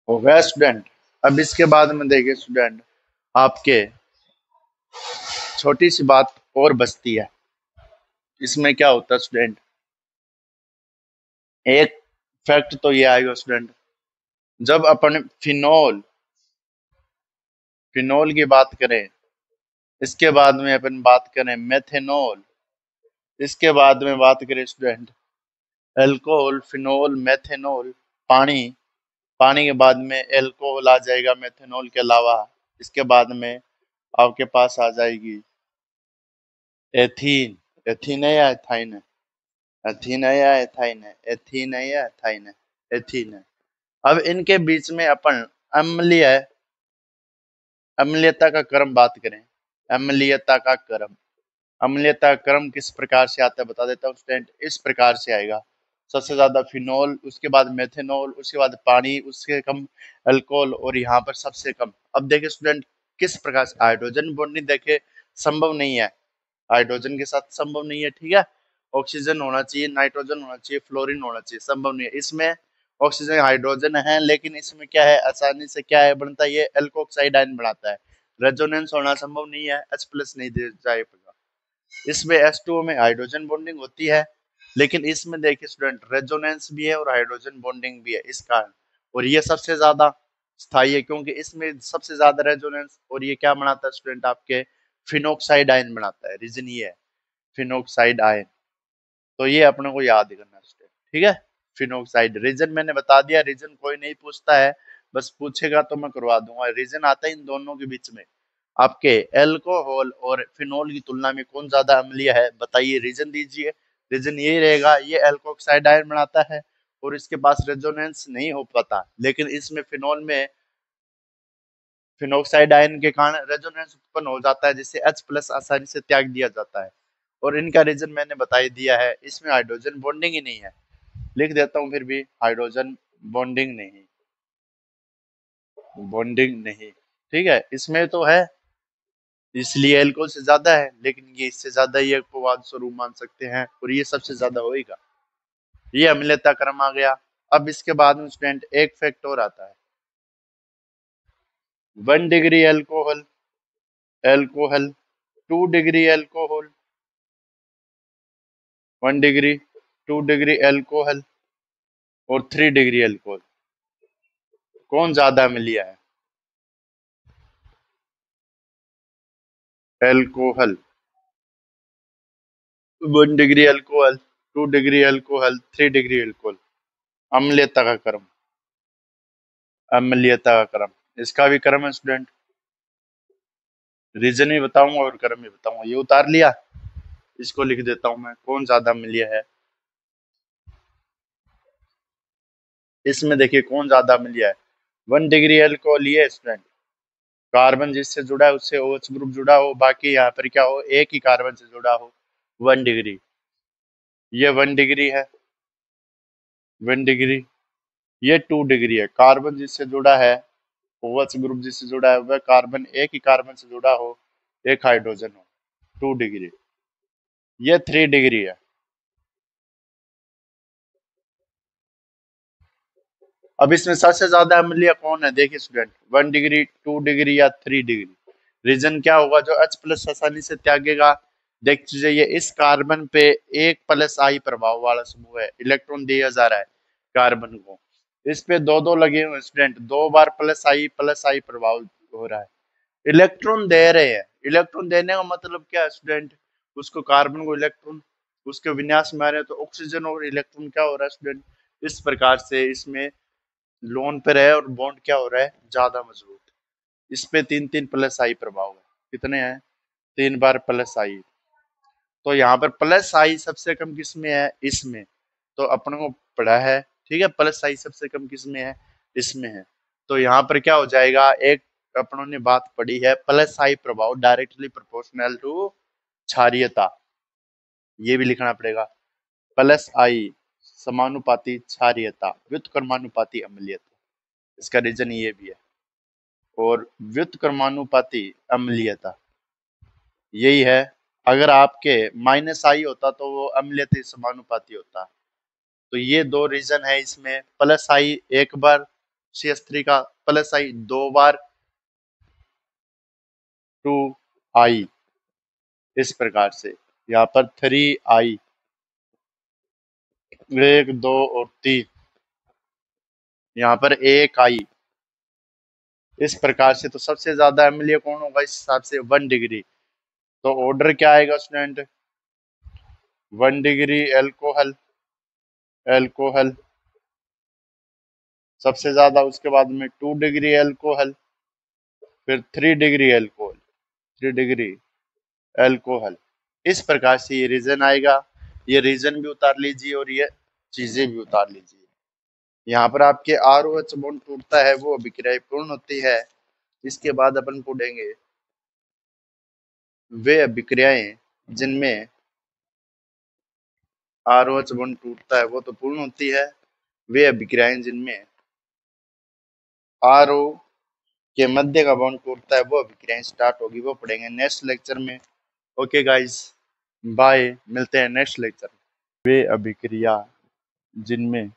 हो गया स्टूडेंट। अब इसके बाद में देखिए स्टूडेंट, आपके छोटी सी बात और बचती है। इसमें क्या होता है स्टूडेंट, एक फैक्ट तो ये आएगा स्टूडेंट, जब अपन फिनोल फिनोल की बात करें, इसके बाद में अपन बात करें मेथेनॉल, इसके बाद में बात करें स्टूडेंट अल्कोहल, फिनोल, मेथेनॉल, पानी, पानी के बाद में अल्कोहल आ जाएगा मेथेनॉल के अलावा। इसके बाद में आपके पास आ जाएगी एथीन। एथीन है या एथाइन है? एथीन है या एथाइन है? एथीन है या एथाइन है? एथीन है। अब इनके बीच में अपन अम्लीय अम्लीयता का क्रम बात करें। अम्लीयता का क्रम, अम्लीयता का क्रम किस प्रकार से आता है बता देता हूँ स्टूडेंट। इस प्रकार से आएगा, सबसे ज्यादा फिनोल, उसके बाद मेथेनॉल, उसके बाद पानी, उसके कम अल्कोहल, और यहाँ पर सबसे कम। अब देखिए स्टूडेंट, किस प्रकार से हाइड्रोजन बॉन्डिंग देखे संभव नहीं है, हाइड्रोजन के साथ संभव नहीं है, ठीक है। ऑक्सीजन होना चाहिए, नाइट्रोजन होना चाहिए, फ्लोरीन होना चाहिए, संभव नहीं है। इसमें ऑक्सीजन हाइड्रोजन है, लेकिन इसमें क्या है, आसानी से क्या है बनता है, ये एल्कोक्साइड आयन बनाता है। रेजोनेंस होना संभव नहीं है, H प्लस नहीं दे जाएगा। इसमें H2O में हाइड्रोजन बॉन्डिंग होती है, लेकिन इसमें देखिए स्टूडेंट रेजोनेंस भी है और हाइड्रोजन बॉन्डिंग भी है इस कारण। और ये सबसे ज्यादा स्थायी है, क्योंकि इसमें सबसे ज्यादा रेजोनेंस, और ये क्या बनाता है स्टूडेंट, आपके फिनोक्साइड आयन बनाता है। रीजन ये है, फिनोक्साइड आयन। तो ये अपने को याद करना है स्टूडेंट, ठीक है। फिनोक्साइड रीजन मैंने बता दिया, रीजन कोई नहीं पूछता है, बस पूछेगा तो मैं करवा दूंगा। रीजन आता है इन दोनों के बीच में, आपके अल्कोहल और फिनोल की तुलना में कौन ज्यादा अम्लीय है, बताइए, रीजन दीजिए। रीजन यही रहेगा, ये एल्कोक्साइड आयन बनाता है और इसके पास रेजोनेंस नहीं हो पाता, लेकिन इसमें फिनोल में फिनोक्साइड आयन के कारण रेजोनेंस उत्पन्न हो जाता है, जिससे H प्लस आसानी से त्याग दिया जाता है। और इनका रीजन मैंने बता ही दिया है, इसमें हाइड्रोजन बॉन्डिंग ही नहीं है। लिख देता हूँ फिर भी, हाइड्रोजन बॉन्डिंग नहीं, बॉन्डिंग नहीं, ठीक है। इसमें तो है, इसलिए एल्कोहल से ज्यादा है, लेकिन ये इससे ज्यादा ही अपवाद स्वरूप मान सकते हैं, और ये सबसे ज्यादा होएगा। ये अम्लीयता क्रम आ गया। अब इसके बाद में स्टूडेंट एक फैक्ट और आता है, 1 degree alcohol, alcohol, 2 degree alcohol, 1 degree, 2 degree alcohol, और 3 डिग्री एल्कोहल, कौन ज्यादा अम्लीय है? Alcohol, 1 degree alcohol, 2 degree alcohol, 3 degree alcohol, अम्लीयता का क्रम, अम्लीयता का क्रम। इसका भी क्रम है स्टूडेंट, रीजन भी बताऊंगा और क्रम भी बताऊंगा। ये उतार लिया, इसको लिख देता हूं मैं, कौन ज्यादा अम्लीय है। इसमें देखिए कौन ज्यादा अम्लीय है। 1 डिग्री एल्कोहल ये स्टूडेंट, कार्बन जिससे जुड़ा है उससे OH ग्रुप जुड़ा हो, बाकी यहाँ पर क्या हो, एक ही कार्बन से जुड़ा हो। 1 डिग्री, ये 1 डिग्री है, 1 डिग्री। ये 2 डिग्री है, कार्बन जिससे जुड़ा है, OH ग्रुप जिससे जुड़ा है वह कार्बन, एक ही कार्बन से जुड़ा हो, एक हाइड्रोजन हो, 2 डिग्री। ये 3 डिग्री है। अब इसमें सबसे ज्यादा अम्लीय कौन है, देखिए स्टूडेंट, 1 डिग्री, 2 डिग्री या 3 डिग्री। रीजन क्या होगा, जो H प्लस आसानी से त्यागेगा। देख लीजिए, इस कार्बन पे एक प्लस आई प्रभाव वाला समूह है, इलेक्ट्रॉन दिया जा रहा है कार्बन को। इस पे दो दो लगे हुए स्टूडेंट, 2 बार प्लस आई प्रभाव हो रहा है। इलेक्ट्रॉन दे रहे हैं, इलेक्ट्रॉन देने का मतलब क्या है स्टूडेंट, उसको कार्बन को इलेक्ट्रॉन उसके विन्यास में आ रहे हैं, तो ऑक्सीजन और इलेक्ट्रॉन क्या हो रहा है स्टूडेंट, इस प्रकार से इसमें लोन पे रहे, और बॉन्ड क्या हो रहा है, ज्यादा मजबूत। इस पे 3 3 प्लस आई प्रभाव है, कितने हैं, 3 बार प्लस आई। तो यहाँ पर प्लस आई सबसे कम किस में है, इसमें। तो अपन को पढ़ा है, ठीक है, प्लस आई सबसे कम किस में है, इसमें है। तो यहाँ पर क्या हो जाएगा, एक अपनों ने बात पढ़ी है, प्लस आई प्रभाव डायरेक्टली प्रोपोर्शनल टू क्षारीयता, ये भी लिखना पड़ेगा। प्लस आई समानुपाती क्षारीयता, व्युत्क्रमानुपाती अम्लीयता, इसका रीजन ये भी है। और व्युत्क्रमानुपाती अम्लीयता यही है। अगर आपके माइनस आई होता तो वो अम्लीयता समानुपाती होता। तो ये दो रीजन है इसमें, प्लस आई एक बार CH3 का प्लस आई 2 बार 2I, इस प्रकार से यहाँ पर 3I, 1 2 और 3, यहाँ पर 1I, इस प्रकार से। तो सबसे ज्यादा अम्लीय कौन होगा इस हिसाब से? 1 डिग्री। तो ऑर्डर क्या आएगा स्टूडेंट? 1 डिग्री एल्कोहल, एल्कोहल सबसे ज्यादा, उसके बाद में 2 डिग्री एल्कोहल, फिर 3 डिग्री एल्कोहल, 3 डिग्री एल्कोहल। इस प्रकार से ये रीजन आएगा। ये रीजन भी उतार लीजिए और ये चीजें भी उतार लीजिए। यहाँ पर आपके ROH बॉन्ड टूटता है, वो अभिक्रिया पूर्ण होती है। इसके बाद अपन पढ़ेंगे वे अभिक्रियाएं जिनमें ROH बॉन्ड टूटता है वो तो पूर्ण होती है। वे अभिक्रियाएं जिनमें RO के मध्य का बॉन्ड टूटता है वो अभिक्रियाएं स्टार्ट होगी, वो पढ़ेंगे नेक्स्ट लेक्चर में। ओके गाइस, बाय, मिलते हैं नेक्स्ट लेक्चर में। वे अभिक्रिया जिनमें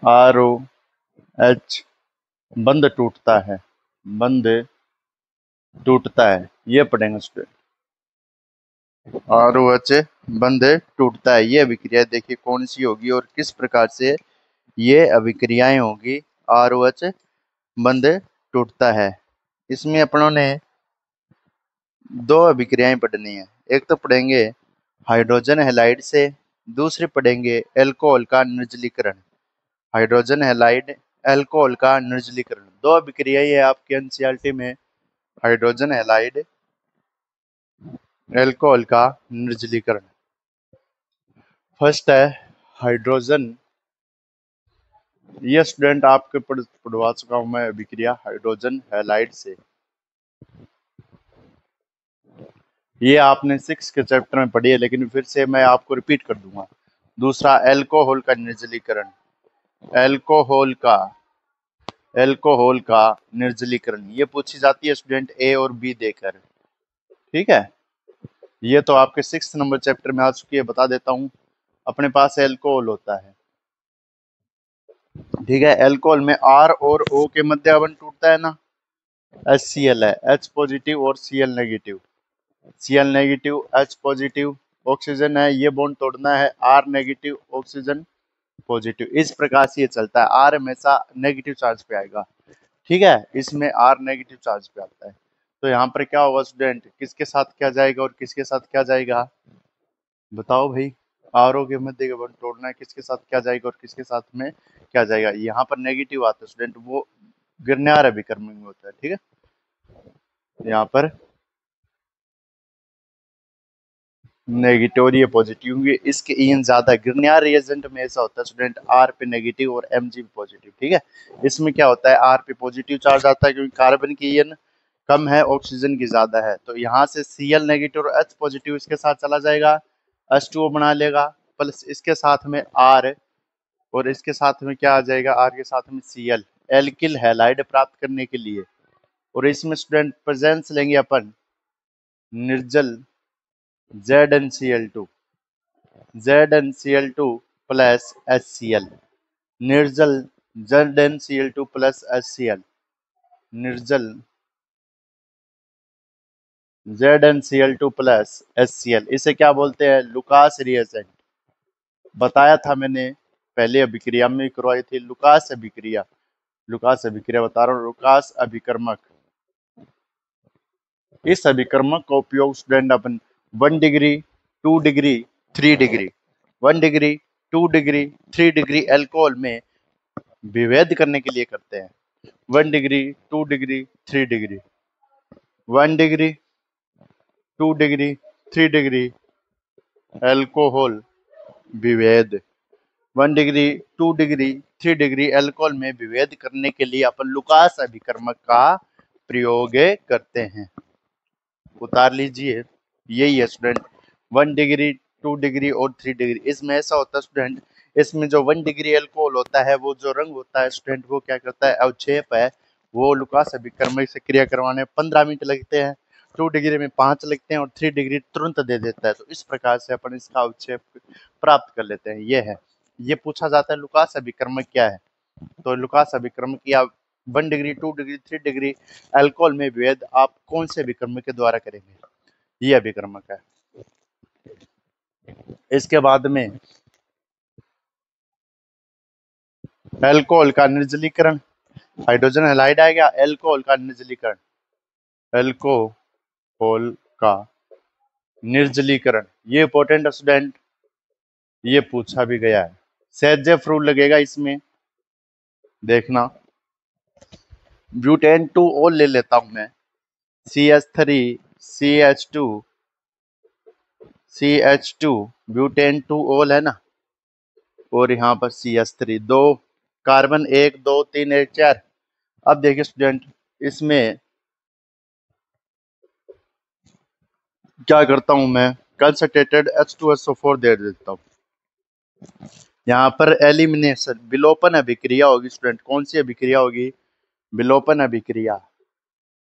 ROH बंद टूटता है, बंद टूटता है, ये पढ़ेंगे स्टूडेंट। ROH बंद टूटता है, ये अभिक्रिया देखिए कौन सी होगी और किस प्रकार से ये अभिक्रियाएं होगी। ROH बंद टूटता है, इसमें अपनों ने 2 अभिक्रियाएं पढ़नी है। एक तो पढ़ेंगे हाइड्रोजन हैलाइड से, दूसरी पढ़ेंगे एल्कोहल का निर्जलीकरण। हाइड्रोजन हैलाइड, एल्कोहल का निर्जलीकरण, 2 अभिक्रियाएं है आपके एनसीईआरटी में। हाइड्रोजन हैलाइड, एल्कोहल का निर्जलीकरण। फर्स्ट है हाइड्रोजन, ये स्टूडेंट आपके पढ़वा चुका हूं मैं अभिक्रिया हाइड्रोजन हैलाइड से। ये आपने 6 के चैप्टर में पढ़ी है, लेकिन फिर से मैं आपको रिपीट कर दूंगा। दूसरा एल्कोहल का निर्जलीकरण, एल्कोहल का, एल्कोहल का निर्जलीकरण, ये पूछी जाती है स्टूडेंट A और B देकर। ठीक है, ये तो आपके 6 नंबर चैप्टर में आ चुकी है, बता देता हूं। अपने पास एल्कोहल होता है, ठीक है। एल्कोहल में R और O के मध्य का बंध टूटता है ना, HCl है, H पॉजिटिव और Cl negative, Cl negative H positive, oxygen है, ये बॉन्ड तोड़ना है R नेगेटिव ऑक्सीजन पॉजिटिव। इस प्रकार से ये चलता है। R हमेशा नेगेटिव चार्ज पे आएगा, ठीक है, इसमें R नेगेटिव चार्ज पे आता है। तो यहाँ पर क्या होगा स्टूडेंट, किसके साथ क्या जाएगा और किसके साथ क्या जाएगा, बताओ भाई। RO के मध्य का बॉन्ड तोड़ना है, किसके साथ क्या जाएगा और किसके साथ में क्या जाएगा। यहाँ पर नेगेटिव आता है स्टूडेंट, वो गिरनार अभिकर्मक में होता है, ठीक है। यहाँ पर नेगेटिव और ये पॉजिटिव होंगे, इसके ईएन ज्यादा। गिरनार रिएजेंट में ऐसा होता है स्टूडेंट, R पे नेगेटिव और Mg पॉजिटिव, ठीक है। इसमें क्या होता है, R पे पॉजिटिव चार्ज आता है क्योंकि कार्बन की ईएन कम है, ऑक्सीजन की ज्यादा है। तो यहाँ से Cl नेगेटिव और H पॉजिटिव इसके साथ चला जाएगा, H2O बना लेगा, प्लस इसके साथ में R, और इसके साथ में क्या आ जाएगा, R के साथ में Cl, एल्किल हैलाइड प्राप्त करने के लिए। और इसमें स्टूडेंट प्रेजेंस लेंगे अपन निर्जल ZnCl2, ZnCl2 प्लस HCl, निर्जल ZnCl2 प्लस HCl, निर्जल ZnCl2 प्लस HCl, इसे क्या बोलते हैं, लुकास रिएजेंट। बताया था मैंने, पहले अभिक्रिया में करवाई थी लुकास अभिक्रिया। लुकास अभिक्रिया बता रहा हूँ, लुकास अभिकर्मक। इस अभिकर्मक का उपयोग स्टूडेंट अपन 1 degree 2 degree 3 degree, 1 degree 2 degree 3 degree alcohol में विभेद करने के लिए करते हैं। 1 degree 2 degree 3 degree, 1 degree 2 degree 3 degree alcohol विभेद, 1 डिग्री 2 डिग्री 3 डिग्री एल्कोहल में विभेद करने के लिए अपन लुकास अभिकर्मक का प्रयोग करते हैं। उतार लीजिए, यही है स्टूडेंट 1 डिग्री 2 डिग्री और 3 डिग्री। इसमें ऐसा होता है स्टूडेंट, इसमें जो 1 डिग्री एल्कोहल होता है, वो जो रंग होता है स्टूडेंट, वो क्या करता है, अवक्षेप है, वो लुकास अभिकर्मक से क्रिया करवाने 15 मिनट लगते हैं, 2 डिग्री में 5 लगते हैं और 3 डिग्री तुरंत दे देता है। तो इस प्रकार से अपन इसका अवक्षेप प्राप्त कर लेते हैं, ये है। ये पूछा जाता है लुकास अभिक्रमक क्या है। तो लुकास अभिक्रमक या 1 डिग्री 2 डिग्री 3 डिग्री अल्कोहल में भेद आप कौन से अभिक्रमक के द्वारा करेंगे, ये अभिक्रमक है। इसके बाद में अल्कोहल का निर्जलीकरण, हाइड्रोजन हैलाइड आएगा, अल्कोहल का निर्जलीकरण, अल्कोहल का निर्जलीकरण, ये इंपॉर्टेंट स्टूडेंट, ये पूछा भी गया है। सेजेफ रूल लगेगा इसमें, देखना। ब्यूटेन 2 और ले लेता हूं मैं, CH3 CH2 CH2 ब्यूटेन 2 ओल है ना, और यहाँ पर CH3 दो कार्बन 1 2 3 1 4। अब देखिए स्टूडेंट, इसमें क्या करता हूं मैं, कंसंट्रेटेड H2SO4 दे देता हूं। यहाँ पर एलिमिनेशन विलोपन अभिक्रिया होगी स्टूडेंट, कौन सी अभिक्रिया होगी, विलोपन अभिक्रिया।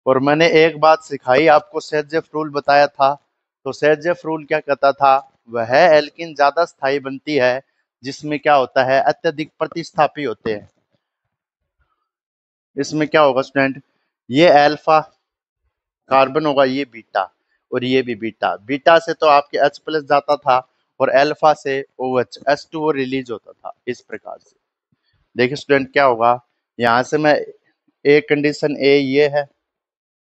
और मैंने एक बात सिखाई आपको, सेजेफ रूल बताया था। तो सेजेफ रूल क्या कहता था, वह एल्किन ज्यादा स्थायी बनती है जिसमें क्या होता है, अत्यधिक प्रतिस्थापी होते हैं। इसमें क्या होगा स्टूडेंट, ये अल्फा कार्बन होगा, ये बीटा, और ये भी बीटा। बीटा से तो आपके H+ जाता था, और अल्फा से OH H2O रिलीज होता था, इस प्रकार से। देखिए स्टूडेंट क्या होगा, यहाँ से मैं ए कंडीशन ए ये है,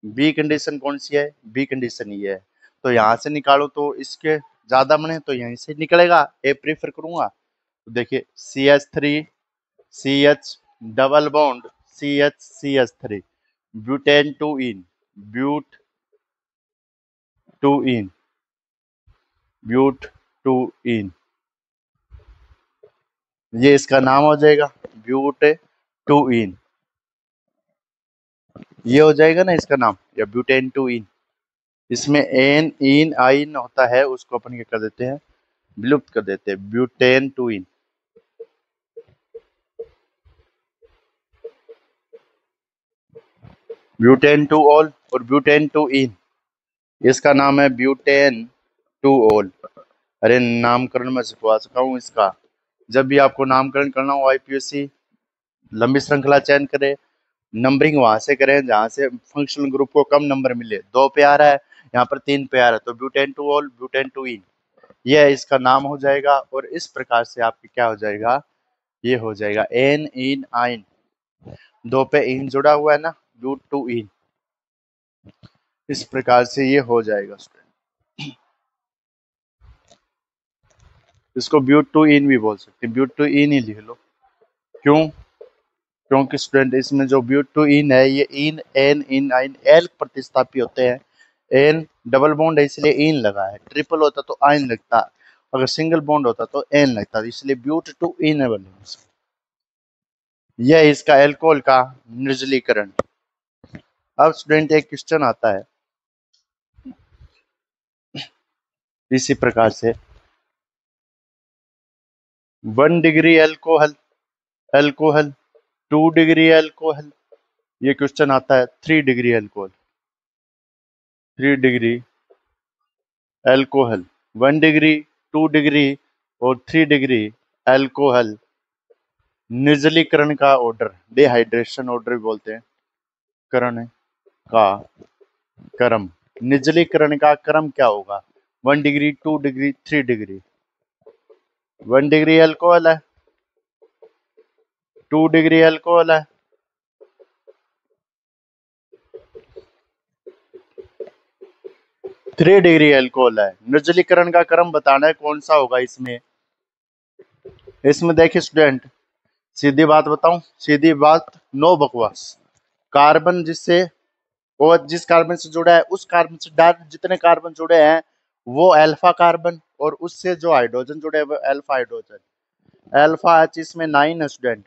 बी कंडीशन कौन सी है, बी कंडीशन ये है। तो यहाँ से निकालो तो इसके ज्यादा बने तो यहीं से निकलेगा, ए प्रीफर करूंगा। तो देखिए CH3 CH double bond CH3 butene 2 ene, but 2 ene, but 2 ene, ये इसका नाम हो जाएगा ब्यूट 2 इन, ये हो जाएगा ना इसका नाम, या ब्यूटेन 2 इन। इसमें एन इन आइन होता है, उसको अपन क्या कर देते हैं, विलुप्त कर देते हैं, ब्यूटेन 2 इन। ब्यूटेन 2 ओल और ब्यूटेन 2 इन, इसका नाम है ब्यूटेन 2 ओल। अरे नामकरण मैं सिखवा चुका हूँ इसका। जब भी आपको नामकरण करना हो IPSC, लंबी श्रृंखला चयन करें, नंबरिंग वहां से करें जहां से फंक्शनल ग्रुप को कम नंबर मिले। 2 पे आ रहा है, यहाँ पर 3 पे आ रहा है, तो ब्यूटेन 2 ओल ब्यूटेन 2 इन, यह इसका नाम हो जाएगा। और इस प्रकार से आपकी क्या हो जाएगा, ये हो जाएगा एन इन आइन, 2 पे इन जुड़ा हुआ है ना, ब्यूट 2 इन, इस प्रकार से ये हो जाएगा स्टूडेंट। इसको ब्यूट 2 इन भी बोल सकते हैं, ब्यूट 2 इन ही लिख लो। क्यों, क्योंकि स्टूडेंट इसमें जो ब्यूट 2 इन है, ये इन एन इन आइन एल प्रतिस्थापी होते हैं। एन डबल बॉन्ड है इसलिए इन लगा है, ट्रिपल होता तो आइन लगता, अगर सिंगल बॉन्ड होता तो एन लगता, इसलिए ब्यूट 2 इन है बने। यह इसका एल्कोहल का निर्जलीकरण। अब स्टूडेंट एक क्वेश्चन आता है इसी प्रकार से, 1 degree alcohol, alcohol 2 degree alcohol, ये क्वेश्चन आता है 3 degree alcohol, 3 degree alcohol, 1 degree 2 degree और 3 डिग्री एल्कोहल निर्जलीकरण का ऑर्डर, डिहाइड्रेशन ऑर्डर भी बोलते हैं, करण का क्रम, निर्जलीकरण का क्रम क्या होगा, 1 degree 2 degree 3 degree. 1 degree alcohol है, 2 डिग्री एल्कोहल है, 3 डिग्री एल्कोहल है। निर्जलीकरण का क्रम बताना है कौन सा होगा इसमें। इसमें देखिए स्टूडेंट, सीधी बात बताऊं, सीधी बात, नो बकवास। कार्बन जिससे, वो जिस कार्बन से जुड़ा है उस कार्बन से डायरेक्ट जितने कार्बन जुड़े हैं वो अल्फा कार्बन, और उससे जो हाइड्रोजन जुड़े हैं वो अल्फा हाइड्रोजन। अल्फा H इसमें 9 है स्टूडेंट,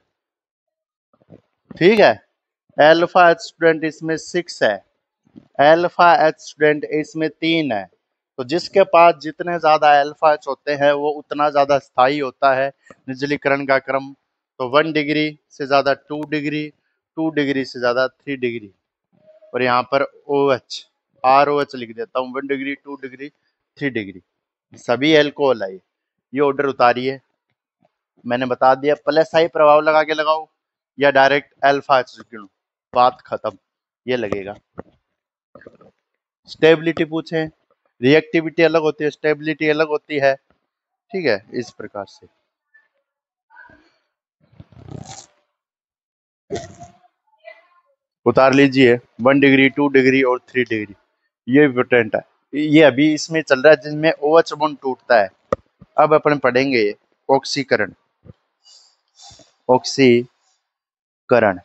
ठीक है। अल्फा H स्टूडेंट इसमें 6 है, अल्फा H स्टूडेंट इसमें 3 है। तो जिसके पास जितने ज्यादा अल्फा H होते हैं वो उतना ज्यादा स्थायी होता है निर्जलीकरण का क्रम। तो 1 डिग्री से ज्यादा 2 डिग्री, 2 डिग्री से ज्यादा 3 डिग्री, और यहाँ पर OH ROH लिख देता हूँ, 1 डिग्री 2 डिग्री 3 डिग्री, सभी एल्कोहल है। ये ऑर्डर उतारिए, मैंने बता दिया, प्लस आई प्रभाव लगा के लगाओ या डायरेक्ट अल्फा एच गिनो, बात खत्म, ये लगेगा। स्टेबिलिटी पूछे, रिएक्टिविटी अलग होती है, स्टेबिलिटी अलग होती है, ठीक है, इस प्रकार से। उतार लीजिए 1 डिग्री 2 डिग्री और 3 डिग्री, ये इम्पोर्टेंट है, ये अभी इसमें चल रहा है जिसमें OH बॉन्ड टूटता है। अब अपन पढ़ेंगे ऑक्सीकरण। ऑक्सीकरण,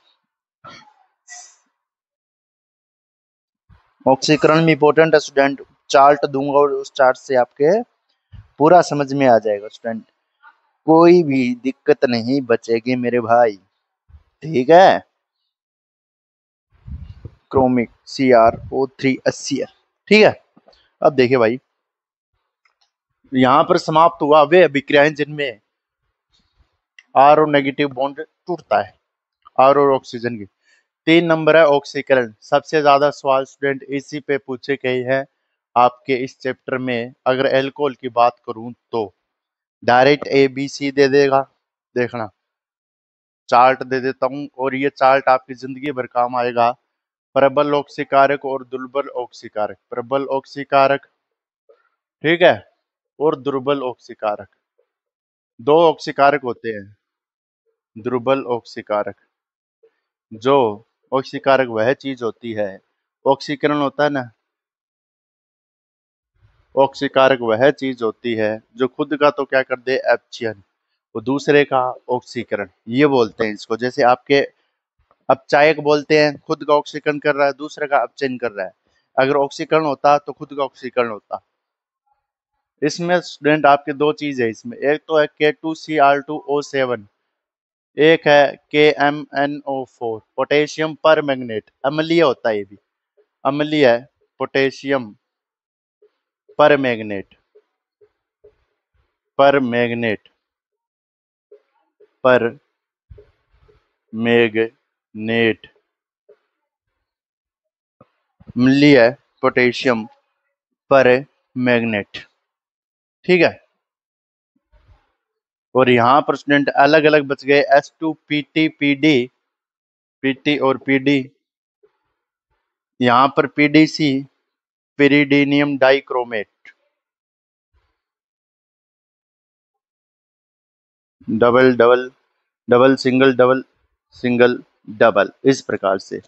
ऑक्सीकरण में इंपॉर्टेंट है स्टूडेंट, चार्ट दूंगा और उस चार्ट से आपके पूरा समझ में आ जाएगा स्टूडेंट, कोई भी दिक्कत नहीं बचेगी मेरे भाई, ठीक है। क्रोमिक CrO3HCl, ठीक है। अब देखिए भाई, यहां पर समाप्त हुआ वे अभिक्रियाएं जिनमें R और नेगेटिव बॉन्ड टूटता है, R और ऑक्सीजन की। 3 नंबर है ऑक्सीकरण, सबसे ज्यादा सवाल स्टूडेंट इसी पे पूछे गए हैं आपके इस चैप्टर में। अगर एल्कोहल की बात करूं तो डायरेक्ट ABC दे देगा, देखना चार्ट दे देता हूं और ये चार्ट आपकी जिंदगी भर काम आएगा। प्रबल ऑक्सीकारक और दुर्बल ऑक्सीकारक, प्रबल ऑक्सीकारक, ठीक है, और दुर्बल ऑक्सीकारक, दो ऑक्सीकारक होते हैं। दुर्बल ऑक्सीकारक, जो ऑक्सीकारक वह चीज होती है, ऑक्सीकरण होता है ना, ऑक्सीकारक वह चीज होती है जो खुद का तो क्या कर दे अपचयन, वो दूसरे का ऑक्सीकरण, ये बोलते हैं इसको। जैसे आपके अपचायक बोलते हैं, खुद का ऑक्सीकरण कर रहा है, दूसरे का अपचयन कर रहा है। अगर ऑक्सीकरण होता तो खुद का ऑक्सीकरण होता। इसमें स्टूडेंट आपके दो चीज है इसमें, एक तो है K2Cr2O7, एक है KMnO4, पोटेशियम पर मैग्नेट, अम्लीय होता है ये भी, अम्लीय है, पोटेशियम पर मैग्नेट, पर मैग्नेट, पर मैग्नेट, अम्लीय है, पोटेशियम पर मैग्नेट, ठीक है। और यहाँ पर स्टूडेंट अलग अलग बच गए S2PT PD, PT और PD, यहाँ पर PDC, pyridinium dichromate, double double double single double single double, इस प्रकार से।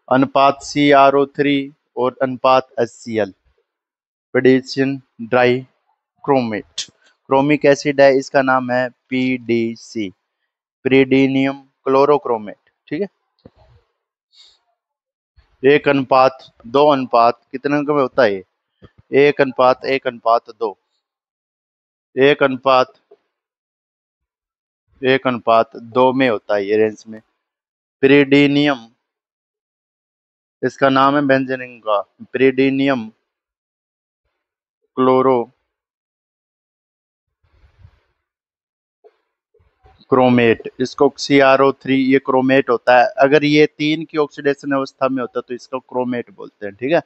अनुपात CrO3 और अनुपात HCl, pyridinium dichromate, chromic acid है, इसका नाम है PDC, पिरिडीनियम क्लोरोक्रोमेट, ठीक है। 1:2 कितने अंक में होता है? 1:1:2, 1:1:2 में होता है ये रेंज में। पिरिडीनियम, इसका नाम है बेंजीन का, पिरिडीनियम क्लोरो क्रोमेट, इसको CrO3, ये क्रोमेट होता है। अगर ये 3 की ऑक्सीडेशन अवस्था में होता है तो इसको क्रोमेट बोलते हैं, ठीक है।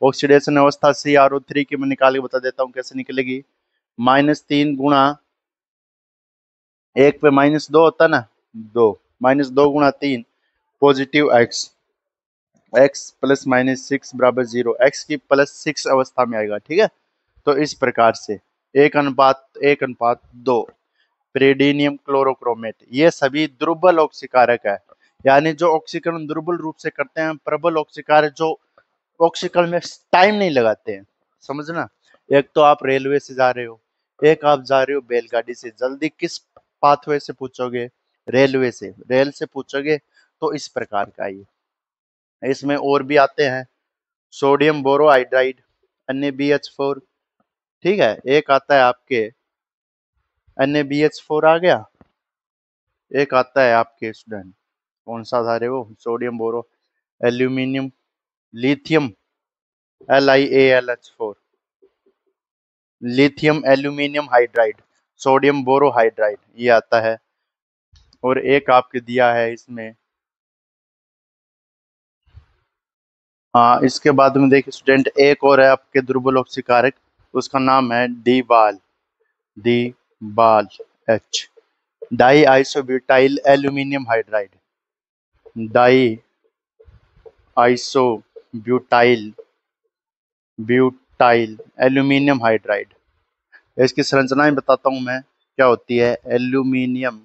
ऑक्सीडेशन अवस्था CrO3 की मैं निकाल के बता देता हूँ कैसे निकलेगी। -3 गुणा 1 पे -2 होता है ना, 2, -2 गुणा 3, पॉजिटिव x प्लस -6 बराबर 0, x की +6 अवस्था में आएगा, ठीक है। तो इस प्रकार से 1:1:2 पिरिडीनियम क्लोरोक्रोमेट, ये सभी दुर्बल ऑक्सीकारक है, यानी जो ऑक्सीकरण दुर्बल रूप से करते हैं। प्रबल ऑक्सीकारक जो ऑक्सीकरण में टाइम नहीं लगाते हैं, समझना। एक तो आप रेलवे से जा रहे हो, एक आप जा रहे हो बैलगाड़ी से, जल्दी किस पाथवे से पूछोगे? रेलवे से, रेल से पूछोगे। तो इस प्रकार का ये, इसमें और भी आते हैं, सोडियम बोरोहाइड्राइड NaBH4, ठीक है। एक आता है आपके NaBH4 आ गया, एक आता है आपके स्टूडेंट, कौन सा था रे वो, sodium boro aluminium lithium LiAlH4, lithium aluminium hydride, sodium borohydride, ये आता है। और एक आपके दिया है इसमें, हाँ, इसके बाद में देखिए स्टूडेंट, एक और है आपके दुर्बल ऑक्सीकारक, उसका नाम है डी बाल, H, die isobutyl aluminium hydride, die isobutyl butyl aluminium hydride. इसकी संरचनाएं बताता हूं मैं क्या होती है। एल्यूमिनियम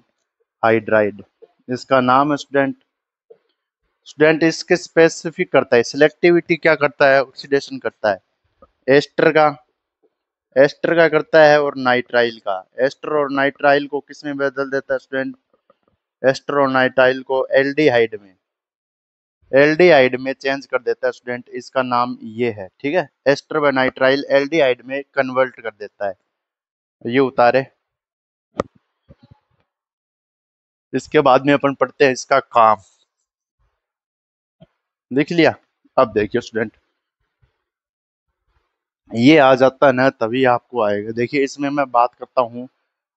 हाइड्राइड इसका नाम है स्टूडेंट। स्टूडेंट इसके स्पेसिफिक करता है, सिलेक्टिविटी क्या करता है, ऑक्सीडेशन करता है एस्टर का, एस्टर का करता है और नाइट्राइल का। एस्टर और नाइट्राइल को किस में बदल देता है स्टूडेंट, एस्टर और नाइट्राइल को एल्डिहाइड में, एल्डिहाइड में चेंज कर देता है स्टूडेंट। इसका नाम ये है, ठीक है, एस्टर व नाइट्राइल एल्डिहाइड में कन्वर्ट कर देता है। ये उतारे। इसके बाद में अपन पढ़ते हैं इसका काम। लिख लिया। अब देखिए स्टूडेंट, ये आ जाता है ना तभी आपको आएगा। देखिए इसमें मैं बात करता हूँ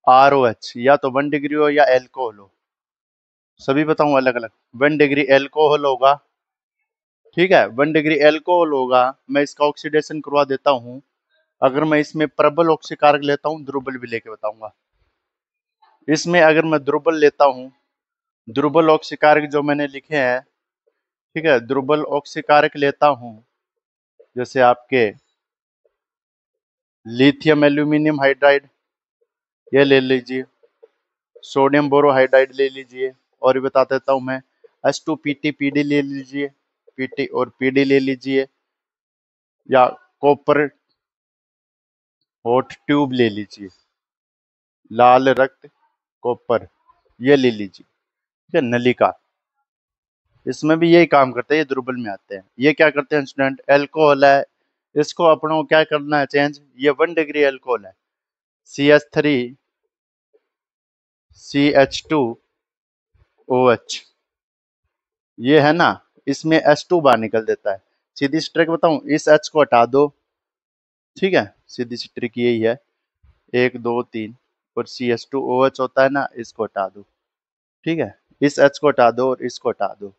ROH, या तो 1 डिग्री हो या एल्कोहल हो, सभी बताऊं अलग अलग। 1 डिग्री एल्कोहल होगा, ठीक है, 1 डिग्री एल्कोहल होगा, मैं इसका ऑक्सीडेशन करवा देता हूँ। अगर मैं इसमें प्रबल ऑक्सीकारक लेता हूँ, दुर्बल भी लेके बताऊंगा। इसमें अगर मैं दुर्बल लेता हूँ, दुर्बल ऑक्सीकारक जो मैंने लिखे हैं, ठीक है, दुर्बल ऑक्सीकारक लेता हूँ, जैसे आपके लिथियम एल्यूमिनियम हाइड्राइड, ये ले लीजिए, सोडियम बोरोहाइड्राइड ले लीजिए, और भी बता देता हूँ मैं, H2PT PD ले लीजिए, PT और PD ले लीजिए, या कॉपर हॉट ट्यूब ले लीजिए, लाल रक्त कॉपर ये ले लीजिए, ठीक है, नलिका। इसमें भी यही काम करते हैं, ये दुर्बल में आते हैं। ये क्या करते हैं स्टूडेंट, एल्कोहल है, इसको अपनों को क्या करना है, चेंज। ये 1 डिग्री एल्कोहल है, CH3CH2OH, ये है ना, इसमें H2 बाहर निकल देता है। सीधी सी ट्रिक बताऊं, इस H को हटा दो, ठीक है, सीधी सी ट्रिक यही है, 1 2 3, और CH2OH होता है ना, इसको हटा दो, ठीक है, इस H को हटा दो और इसको हटा दो,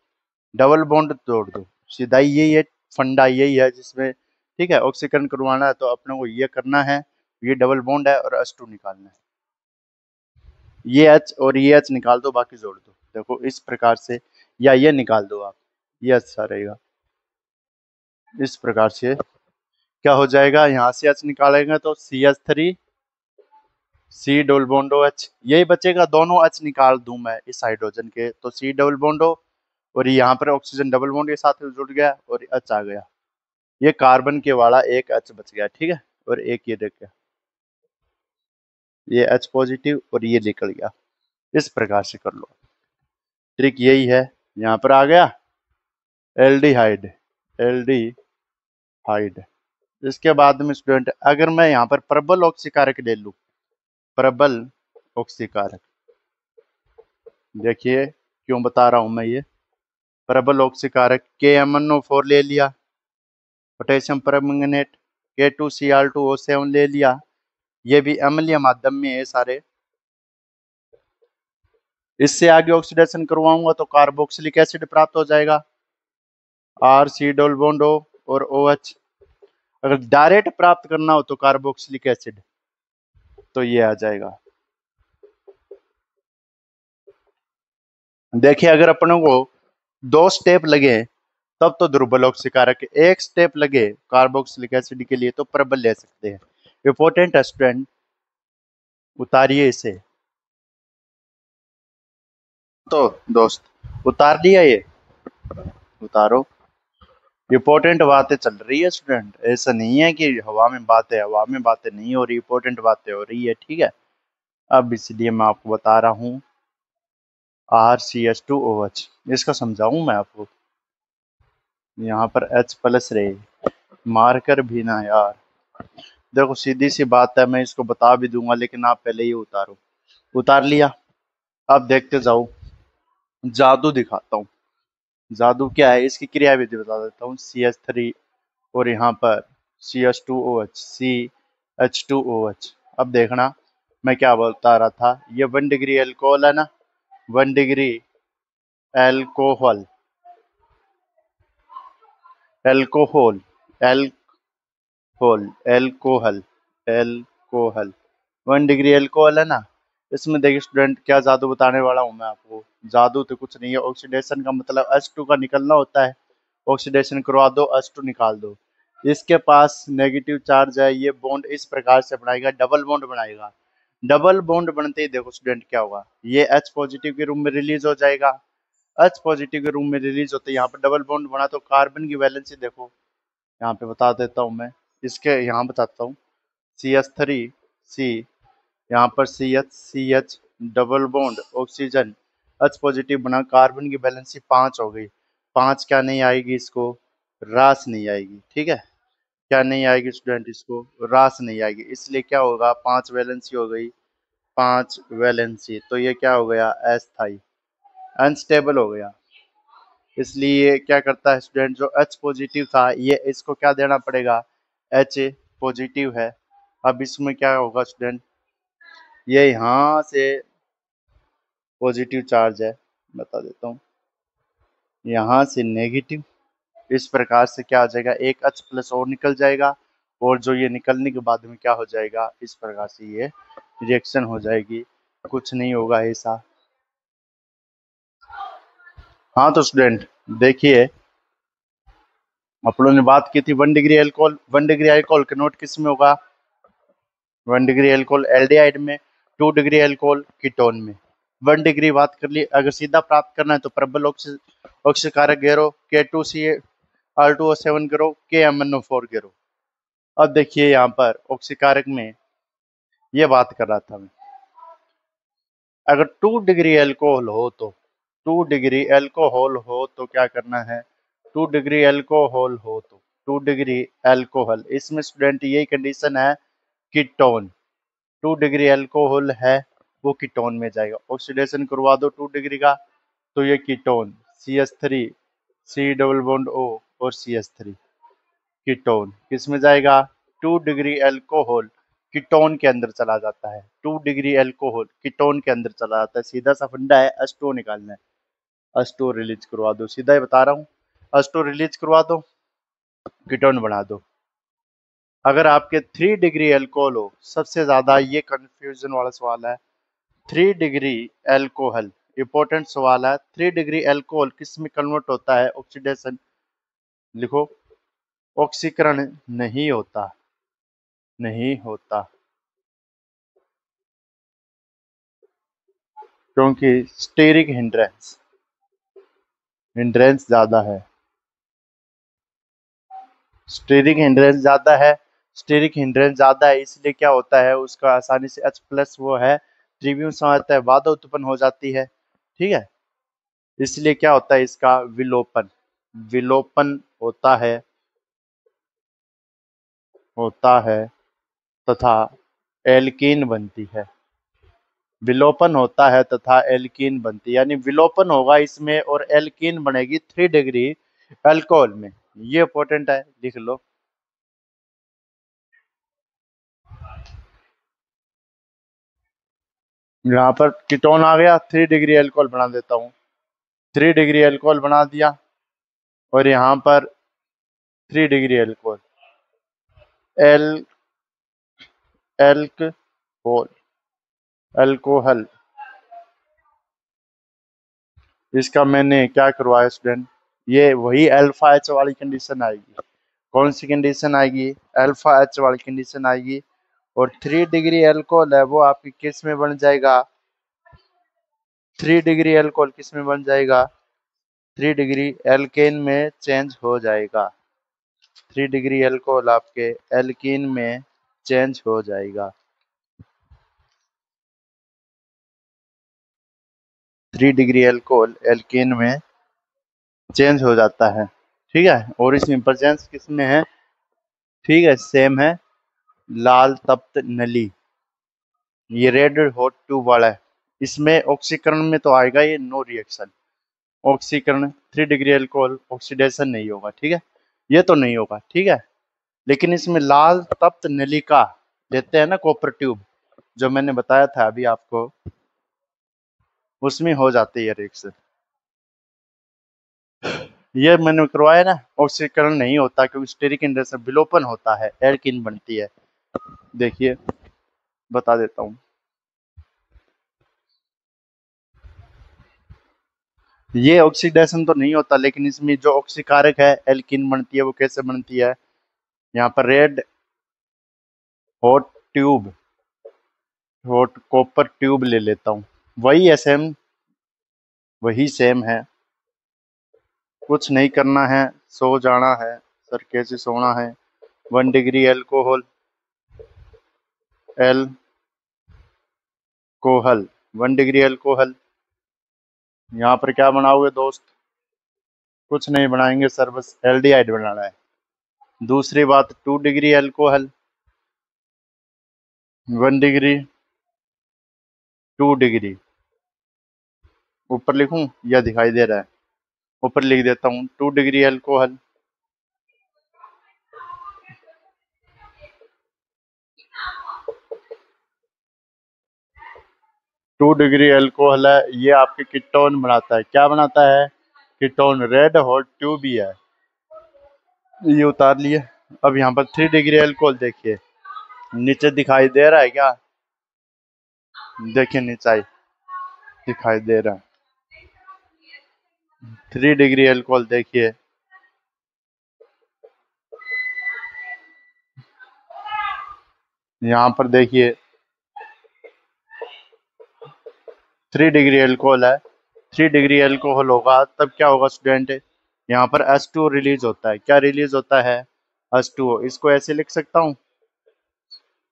डबल बॉन्ड तोड़ दो। सीधा यही है, फंडा यही है जिसमें, ठीक है, ऑक्सीकरण करवाना है तो अपने को ये करना है, ये डबल बॉन्ड है और H2 निकालना है। ये H और ये H निकाल दो, बाकी जोड़ दो, देखो इस प्रकार से, या ये निकाल दो आप, ये अच्छा रहेगा। इस प्रकार से क्या हो जाएगा, यहाँ से H निकालेंगे तो CH3C डबल बॉन्ड OH, यही बचेगा, दोनों H निकाल दूं मैं इस हाइड्रोजन के तो C डबल बॉन्ड O, और यहाँ पर ऑक्सीजन डबल बॉन्ड के साथ जुड़ गया और H आ गया। ये कार्बन के वाला एक H बच गया, ठीक है, और एक ये रह गया, ये H पॉजिटिव और ये निकल गया। इस प्रकार से कर लो, ट्रिक यही है। यहाँ पर आ गया एल्डिहाइड, एल्डिहाइड। इसके बाद में स्टूडेंट, अगर मैं यहाँ पर प्रबल ऑक्सीकारक ले लूँ, प्रबल ऑक्सीकारक, देखिए क्यों बता रहा हूं मैं ये, प्रबल ऑक्सीकारक KMnO4 ले लिया, पोटेशियम परमैंगनेट K2Cr2O7 ले लिया, ये भी अम्लीय माध्यम में है सारे। इससे आगे ऑक्सीडेशन करवाऊंगा तो कार्बोक्सिलिक एसिड प्राप्त हो जाएगा, RC डबल बॉन्ड O और OH। अगर डायरेक्ट प्राप्त करना हो तो कार्बोक्सिलिक एसिड, तो ये आ जाएगा। देखिए अगर अपनों को 2 स्टेप लगे तब तो दुर्बल ऑक्सीकारक, एक स्टेप लगे कार्बोक्सिलिक एसिड के लिए तो प्रबल ले सकते हैं। इंपॉर्टेंट स्टूडेंट, उतारिए इसे। तो दोस्त उतार लिया ये, उतारो। इंपॉर्टेंट बातें चल रही है स्टूडेंट, ऐसा नहीं है कि हवा में बातें नहीं हो रही, इंपॉर्टेंट बातें हो रही है, ठीक है। अब इसलिए मैं आपको बता रहा हूँ RCH2OH, इसका समझाऊं मैं आपको। यहाँ पर H प्लस रहे, मारकर भी ना यार, देखो सीधी सी बात है, मैं इसको बता भी दूंगा लेकिन आप पहले ही उतारो। उतार लिया। अब देखते जाओ, जादू दिखाता हूँ। जादू क्या है, इसकी क्रिया विधि बता देता हूँ। CH3 और यहाँ पर CH2OH, CH2OH। अब देखना मैं क्या बता रहा था, ये 1 डिग्री एल्कोहल है ना, 1 degree alcohol, alcohol, alcohol, alcohol, alcohol, 1 degree alcohol है ना, इसमें देखिए स्टूडेंट, क्या जादू बताने वाला हूँ मैं आपको। जादू तो कुछ नहीं है। ऑक्सीडेशन का मतलब H2 का निकलना होता है। ऑक्सीडेशन करवा दो, H2 निकाल दो। इसके पास नेगेटिव चार्ज है, ये बॉन्ड इस प्रकार से बनाएगा, डबल बॉन्ड बनाएगा। डबल बॉन्ड बनते ही देखो स्टूडेंट क्या होगा, ये H पॉजिटिव के रूम में रिलीज हो जाएगा। H पॉजिटिव के रूम में रिलीज होते, यहाँ पर डबल बॉन्ड बना तो कार्बन की वैलेंसी देखो, यहाँ पे बता देता हूँ मैं। इसके यहाँ बताता हूँ, CH3 C, यहाँ पर CH double bond oxygen, H positive बना, कार्बन की वैलेंसी 5 हो गई। 5 क्या नहीं आएगी इसको, रास नहीं आएगी। ठीक है, क्या नहीं आएगी स्टूडेंट, इसको रास नहीं आएगी। इसलिए क्या होगा, 5 वैलेंसी हो गई, 5 वैलेंसी, तो ये क्या हो गया, एस्थाई, अनस्टेबल हो गया। इसलिए क्या करता है स्टूडेंट, जो H पॉजिटिव था ये इसको क्या देना पड़ेगा, H पॉजिटिव है। अब इसमें क्या होगा स्टूडेंट, ये यहाँ से पॉजिटिव चार्ज है, बता देता हूँ, यहाँ से नेगेटिव। इस प्रकार से क्या हो जाएगा, एक H प्लस और निकल जाएगा, और जो ये निकलने के बाद में क्या हो जाएगा, इस प्रकार से ये रिएक्शन हो जाएगी, कुछ नहीं होगा ऐसा। हाँ तो स्टूडेंट देखिए, अपनों ने बात की थी 1 degree alcohol, 1 degree alcohol convert किस में होगा, 1 डिग्री एल्कोहल एल्डिहाइड में, 2 डिग्री एल्कोहल कीटोन में। 1 डिग्री बात कर ली, अगर सीधा प्राप्त करना है तो प्रबल ऑक्सीकारक गैरों K2Cr2O7 करो, KMnO4 करो। अब देखिए यहाँ पर ऑक्सीकारक में ये बात कर रहा था मैं, अगर 2 डिग्री एल्कोहल हो तो, 2 डिग्री एल्कोहल हो तो क्या करना है, 2 डिग्री एल्कोहल हो तो, 2 डिग्री एल्कोहल, इसमें स्टूडेंट यही कंडीशन है, कीटोन। 2 डिग्री एल्कोहल है, वो कीटोन में जाएगा। ऑक्सीडेशन करवा दो 2 डिग्री का, तो ये ketone CH3 C double bond O और CH3 कीटोन किस में जाएगा, 2 डिग्री एल्कोहल कीटोन के अंदर चला जाता है। 2 डिग्री एल्कोहल कीटोन के अंदर चला जाता है। सीधा सा फंडा है, H2O निकालना है। H2O रिलीज करवा दो, सीधा ही बता रहा हूँ, H2O रिलीज करवा दो, कीटोन बना दो। अगर आपके 3 डिग्री एल्कोहल हो, सबसे ज्यादा ये कंफ्यूजन वाला सवाल है, 3 डिग्री एल्कोहल, इंपॉर्टेंट सवाल है। 3 डिग्री एल्कोहल किस में कन्वर्ट होता है, ऑक्सीडेशन लिखो, ऑक्सीकरण नहीं होता, नहीं होता, क्योंकि स्टेरिक हिंड्रेंस, हिंड्रेंस ज्यादा है, स्टेरिक हिंड्रेंस ज्यादा है, स्टेरिक हिंड्रेंस ज्यादा है, इसलिए क्या होता है, उसका आसानी से H प्लस वो है, त्रिवियम समानता है, बाधा उत्पन्न हो जाती है। ठीक है, इसलिए क्या होता है, इसका विलोपन, विलोपन होता है, होता है, तथा एल्कीन बनती है, विलोपन होता है तथा एल्कीन बनती है, यानी विलोपन होगा इसमें और एल्कीन बनेगी 3 डिग्री अल्कोहल में। ये इंपॉर्टेंट है, लिख लो। यहाँ पर कीटोन आ गया, 3 डिग्री अल्कोहल बना देता हूँ, 3 डिग्री अल्कोहल बना दिया, और यहाँ पर 3 degree alcohol, L alcohol, alcohol, इसका मैंने क्या करवाया स्टूडेंट, ये वही अल्फा H वाली कंडीशन आएगी। कौन सी कंडीशन आएगी, अल्फा H वाली कंडीशन आएगी। और 3 डिग्री अल्कोहल है, वो आपकी किस में बन जाएगा, 3 डिग्री अल्कोहल किस में बन जाएगा, 3 डिग्री एल्केन में चेंज हो जाएगा। 3 डिग्री अल्कोहल आपके एल्कीन में चेंज हो जाएगा। 3 डिग्री अल्कोहल एल्कीन में चेंज हो जाता है। ठीक है, और इसमें प्रेजेंस किस में है, ठीक है सेम है, लाल तप्त नली, ये रेड हॉट ट्यूब वाला है। इसमें ऑक्सीकरण में तो आएगा ये नो रिएक्शन, ऑक्सीकरण 3 डिग्री अल्कोहल ऑक्सीडेशन नहीं होगा। ठीक है, ये तो नहीं होगा। ठीक है, लेकिन इसमें लाल तप्त नलिका देते हैं ना, कॉपर ट्यूब, जो मैंने बताया था अभी आपको, उसमें हो जाती है रिएक्शन। ये मैंने करवाया ना, ऑक्सीकरण नहीं होता क्योंकि स्टेरिक इंडक्शन विलोपन होता है, एल्कीन बनती है। देखिए बता देता हूँ, ये ऑक्सीडेशन तो नहीं होता, लेकिन इसमें जो ऑक्सीकारक है एल्कीन बनती है, वो कैसे बनती है। यहाँ पर red hot tube, hot copper tube ले लेता हूँ। वही है सेम, वही सेम है। कुछ नहीं करना है, सो जाना है। सर कैसे सोना है। 1 degree alcohol, alcohol, 1 degree alcohol. यहाँ पर क्या बनाओगे दोस्त। कुछ नहीं बनाएंगे सर, बस एल्डिहाइड बनाना है। दूसरी बात, 2 डिग्री एल्कोहल, 1 डिग्री, 2 डिग्री। ऊपर लिखूं या दिखाई दे रहा है। ऊपर लिख देता हूँ 2 डिग्री एल्कोहल। 2 डिग्री एल्कोहल है, ये आपके कीटोन बनाता है। क्या बनाता है। कीटोन। रेड हॉट ट्यूब ही है, ये उतार लिए। अब यहाँ पर 3 डिग्री एल्कोहल देखिए, नीचे दिखाई दे रहा है क्या। देखिए नीचे दिखाई दे रहा है। 3 डिग्री एल्कोहल देखिए। यहाँ पर देखिए 3 डिग्री एल्कोहल है। 3 डिग्री एल्कोहल होगा तब क्या होगा स्टूडेंट। यहाँ पर H2O रिलीज होता है। क्या रिलीज होता है। H2O। इसको ऐसे लिख सकता हूँ,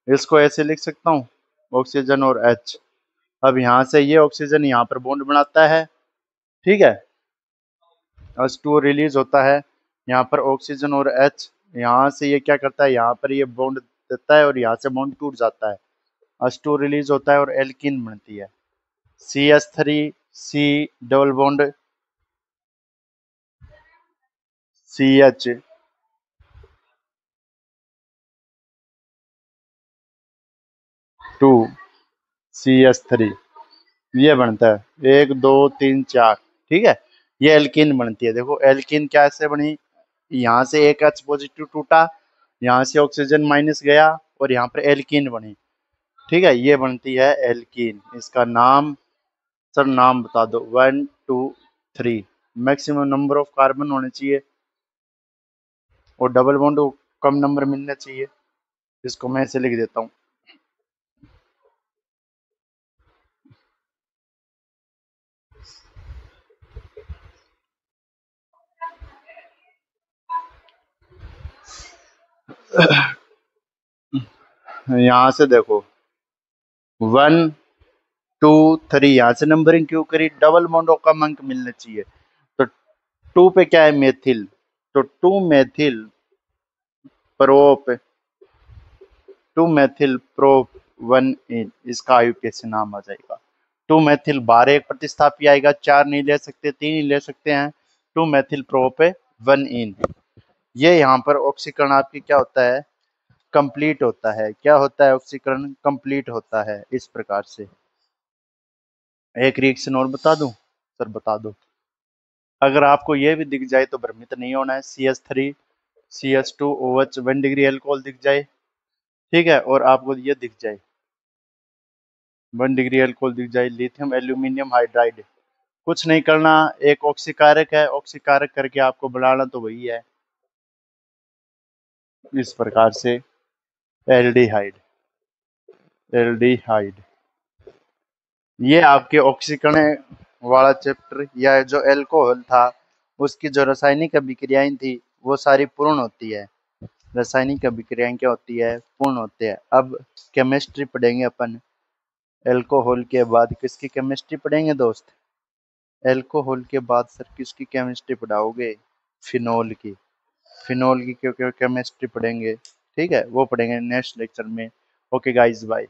इसको ऐसे लिख सकता हूँ, ऑक्सीजन और H। अब यहाँ से ये ऑक्सीजन यहाँ पर बॉन्ड बनाता है, ठीक है। H2O रिलीज होता है, यहाँ पर ऑक्सीजन और H। यहाँ से ये क्या करता है, यहाँ पर ये बॉन्ड देता है और यहाँ से बॉन्ड टूट जाता है। H2O रिलीज होता है और एल्कीन बनती है। CH3 C double bond CH, two CH3, ये बनता है 1 2 3 4, ठीक है। ये एल्कीन बनती है। देखो एल्कीन कैसे बनी। यहाँ से एक H पॉजिटिव टूटा, यहाँ से ऑक्सीजन माइनस गया और यहाँ पर एल्कीन बनी, ठीक है। ये बनती है एल्कीन। इसका नाम, सर नाम बता दो। 1 2 3। मैक्सिमम नंबर ऑफ कार्बन होने चाहिए और डबल बॉन्ड कम नंबर मिलने चाहिए। इसको मैं ऐसे लिख देता हूँ। यहाँ से देखो 1 2 3, यहाँ से नंबरिंग क्यों करी, डबल बॉन्डों का अंक मिलने चाहिए। तो 2 पे क्या है, मेथिल। तो 2 मेथिल प्रोप, 2 मेथिल प्रोप 1 इन, इसका आईयूपीएसी नाम आ जाएगा। 2 मेथिल 12 एक प्रतिस्थापी आएगा, 4 नहीं ले सकते, 3 ही ले सकते हैं। 2 मेथिल प्रोप 1 इन। ये यहाँ पर ऑक्सीकरण आपकी क्या होता है, कंप्लीट होता है। क्या होता है, ऑक्सीकरण कंप्लीट होता है इस प्रकार से। एक रिएक्शन और बता दूं, सर बता दो। अगर आपको ये भी दिख जाए तो भ्रमित नहीं होना है। CH3 CH2OH 1 डिग्री एल्कोहल दिख जाए, ठीक है, और आपको ये दिख जाए 1 डिग्री एल्कोहल दिख जाए, लिथियम एल्यूमिनियम हाइड्राइड। कुछ नहीं करना, एक ऑक्सीकारक है, ऑक्सीकारक करके आपको बनाना तो वही है, इस प्रकार से। Aldehyde, aldehyde. ये आपके ऑक्सीकरण वाला चैप्टर, या जो एल्कोहल था उसकी जो रासायनिक अभिक्रियाएं थी वो सारी पूर्ण होती है। रासायनिक अभिक्रियाएं क्या होती है, पूर्ण होते हैं। अब केमिस्ट्री पढ़ेंगे अपन। एल्कोहल के बाद किसकी केमिस्ट्री पढ़ेंगे दोस्त। एल्कोहल के बाद सर किसकी केमिस्ट्री पढ़ाओगे, फिनोल की। फिनोल की क्योंकि केमिस्ट्री पढ़ेंगे, ठीक है, वो पढ़ेंगे नेक्स्ट लेक्चर में। Okay guys, bye.